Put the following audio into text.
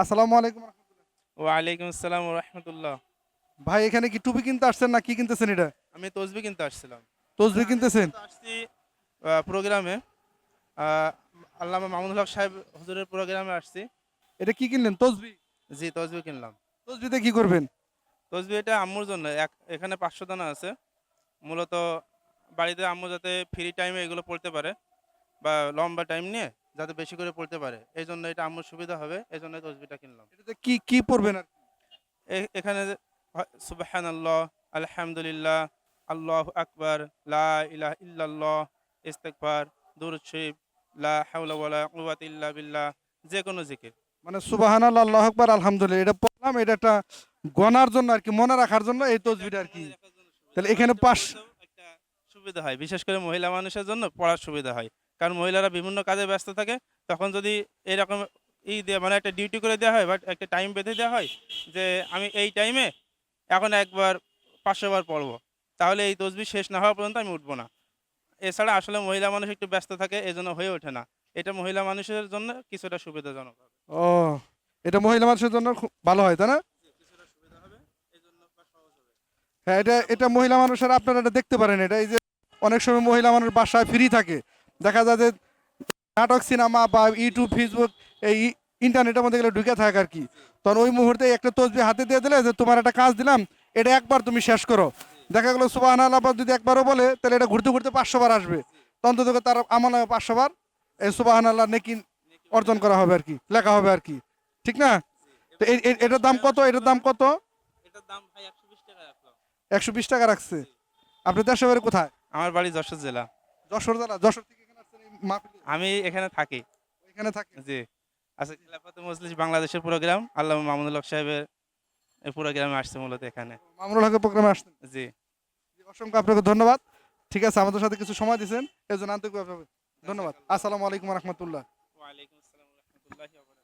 আসসালামু আলাইকুম রহমতুল্লাহ। ওয়ালাইকুম আসসালাম রাহমাতুল্লাহ। ভাই এখানে কি টুপি কিনতে আসছেন না কি কিনতেছেন এটা? আমি তসবি কিনতে আসছিলাম। তসবি আমি কিনতেছেন? মূলত আসছি প্রোগ্রামে, আল্লামা মামুনুল হক সাহেব হুজুরের প্রোগ্রামে আসছি। এটা কি কিনলেন? তসবি? জি, তসবি কিনলাম। তসবিতে কি করবেন? তসবি এটা আম্মুর জন্য, এখানে ৫০০ দানা আছে। মূলত বাড়িতে আম্মু যাতে ফ্রি টাইমে এগুলো পড়তে পারে বা লম্বা টাইম নিয়ে যাতে বেশি করে পড়তে পারে, এই জন্য এটা আম্মুর সুবিধা হবে, এই জন্য তসবিটা কিনলাম। এটাতে কি কি পড়বেন আর কি? এখানে সুবহানাল্লাহ, আলহামদুলিল্লাহ, আল্লাহু আকবার, লা ইলাহা ইল্লাল্লাহ, ইস্তিগফার, দুরূদ শরীফ, লা হাওলা ওয়ালা কুওয়াতা ইল্লা বিল্লাহ, যে কোনো জিকির। মানে সুবহানাল্লাহ, আল্লাহু আকবার, আলহামদুলিল্লাহ এটা পড়লাম। এটা একটা গণার জন্য আর কি, মনে রাখার জন্য এই এটা তসবিটা একটা আর কি। মনে রাখার জন্য সুবিধা, তাহলে আবার এখানে এটা পাশ পড়তেও একটা সুবিধা হয়, বিশেষ করে মহিলা মানুষের জন্য পড়ার সুবিধা হয়। কারণ মহিলারা বিভিন্ন কাজে ব্যস্ত থাকে, তখন যদি এরকম দিয়ে মানে একটা ডিউটি করে দেওয়া হয়, বাট একটা টাইম বেঁধে দেওয়া হয় যে আমি এই টাইমে এখন একবার ৫০০ বার পড়ব। তাহলে এই তসবিহ শেষ না হওয়া পর্যন্ত আমি উঠব না। এছাড়া আসলে মহিলা মানুষ একটু ব্যস্ত থাকে, এজন্য হয়ে ওঠে না। এটা মহিলা মানুষের জন্য কিছুটা সুবিধাজনক হবে। ও, এটা মহিলা মানুষের জন্য খুব ভালো হয় তাই না? জি, কিছুটা সুবিধা হবে, এজন্য বা সহজ হবে। হ্যাঁ, এটা এটা মহিলা মানুষের আপনারা এটা দেখতে পারেন। এটা এই যে অনেক সময় মহিলা মানুষ বাসায় ফ্রি থাকে, দেখা যায় যে নাটক সিনেমা বা ইউটিউব ফেসবুক এই ইন্টারনেটের মধ্যে গেলে ঢুকে থাকে আর কি। জি, তখন ওই মুহূর্তে একটা তসবি হাতে দিয়ে দিলে যে তোমার একটা কাজ দিলাম, এটা একবার তুমি শেষ করো। জি, দেখা গেলো সুবহানাল্লাহ যদি একবারও বলে তাহলে এটা ঘুরতে ঘুরতে ৫০০ বার আসবে। জি। তখন তো তোকে তার আমল নামে ৫০০ বার এই সুবহানাল্লাহ নেকি নেকি অর্জন অর্জনের করা হবে সুযোগ। আর কি, লেখা হবে আর কি। ঠিক না? জি, তো এবং এটা এটার দাম স্বয়ং কত? এটার দাম আল্লাহ। কত? এটার দাম ভাই ১২০ টাকা রাখলাম। ১২০ টাকা রাখছে। জি। আপনি দেশের বাড়ি কোথায়? আমার বাড়ি যশোর জেলা। যশোর জেলা? যশোর থেকে এখানে আসছেন এই মাহফিলে? আমি এখানে থাকি। এখানে থাকেন? জি। আচ্ছা, খেলাফতে মজলিস বাংলাদেশের প্রোগ্রাম, আল্লামা মামুনুল হক সাহেবের এই প্রোগ্রামে আসছে মূলত এখানে। মামুনুল হকের প্রোগ্রামে আসছেন? জি। জি, অসংখ্য আপনাকে ধন্যবাদ। ঠিক আছে, আমাদের সাথে কিছু সময় দিয়েছেন এর জন্য আন্তরিকভাবে ধন্যবাদ। জাযাকাল্লাহ। আসসালামু আলাইকুম রহমতুল্লাহ। ওয়ালাইকুম আসসালাম ওয়া রাহমাতুল্লাহি ওয়া বারাকাতুহু।